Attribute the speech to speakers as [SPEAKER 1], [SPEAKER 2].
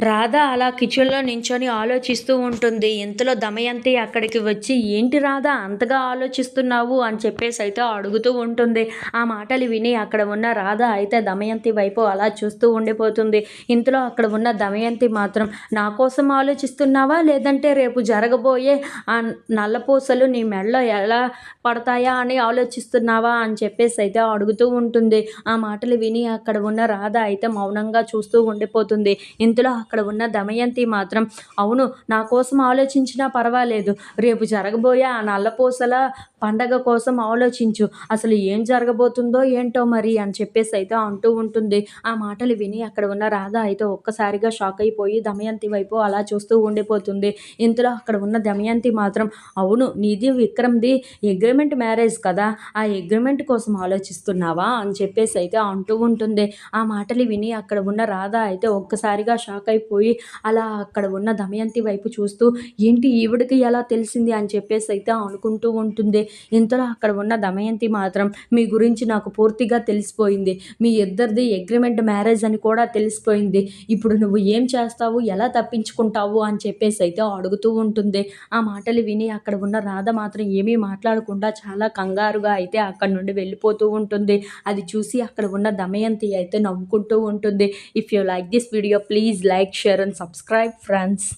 [SPEAKER 1] రాధ అలా కిచెన్‌లో నించొని ఆలోచిస్తూ ఉంటుంది. ఇంతలో దమయంతి అక్కడికి వచ్చి, "ఏంటి రాధా అంతగా ఆలోచిస్తున్నావు?" అని చెప్పేసైతే అడుగుతూ ఉంటుంది. ఆ మాటలు విని అక్కడ ఉన్న రాధ అయితే దమయంతి వైపు అలా చూస్తూ ఉండిపోతుంది. ఇంతలో అక్కడ ఉన్న దమయంతి మాత్రం, "నా కోసం ఆలోచిస్తున్నావా? లేదంటే రేపు జరగబోయే ఆ నల్లపూసలు నీ మెడలో ఎలా పడతాయా అని ఆలోచిస్తున్నావా?" అని చెప్పేసైతే అడుగుతూ ఉంటుంది. ఆ మాటలు విని అక్కడ ఉన్న రాధ అయితే మౌనంగా చూస్తూ ఉండిపోతుంది. ఇంతలో అక్కడ ఉన్న దమయంతి మాత్రం, అవును నా కోసం ఆలోచించినా పర్వాలేదు. రేపు జరగబోయే ఆ నల్లపూసల పండగ కోసం ఆలోచించు. అసలు ఏం జరగబోతుందో ఏంటో మరి అని చెప్పేసైతే అంటూ ఉంటుంది. ఆ మాటలు విని అక్కడ ఉన్న రాధ అయితే ఒక్కసారిగా షాక్ అయిపోయి దమయంతి వైపు అలా చూస్తూ ఉండిపోతుంది. ఇంతలో అక్కడ ఉన్న దమయంతి మాత్రం, అవును నీది విక్రమ్‌ది అగ్రీమెంట్ మ్యారేజ్ కదా! ఆ అగ్రీమెంట్ కోసం ఆలోచిస్తున్నావా? అని చెప్పేసైతే అంటూ ఉంటుంది. ఆ మాటలు విని అక్కడ ఉన్న రాధ అయితే ఒక్కసారిగా షాక్ అయిపోయి అలా అక్కడ ఉన్న దమయంతి వైపు చూస్తూ, ఏంటి ఈవిడకి ఎలా తెలిసింది అని చెప్పేసైతే అనుకుంటూ ఉంటుంది. ఇంతలో అక్కడ ఉన్న దమయంతి మాత్రం, మీ గురించి నాకు పూర్తిగా తెలిసిపోయింది. మీ ఇద్దరిది అగ్రీమెంట్ మ్యారేజ్ అని కూడా తెలిసిపోయింది. ఇప్పుడు నువ్వు ఏం చేస్తావు? ఎలా తప్పించుకుంటావు? అని చెప్పేసైతే అడుగుతూ ఉంటుంది. ఆ మాటలు విని అక్కడ ఉన్న రాధ మాత్రం ఏమీ మాట్లాడకుండా చాలా కంగారుగా అయితే అక్కడి నుండి వెళ్ళిపోతూ ఉంటుంది. అది చూసి అక్కడ ఉన్న దమయంతి అయితే నవ్వుకుంటూ ఉంటుంది. If you like this video please like, share and subscribe friends.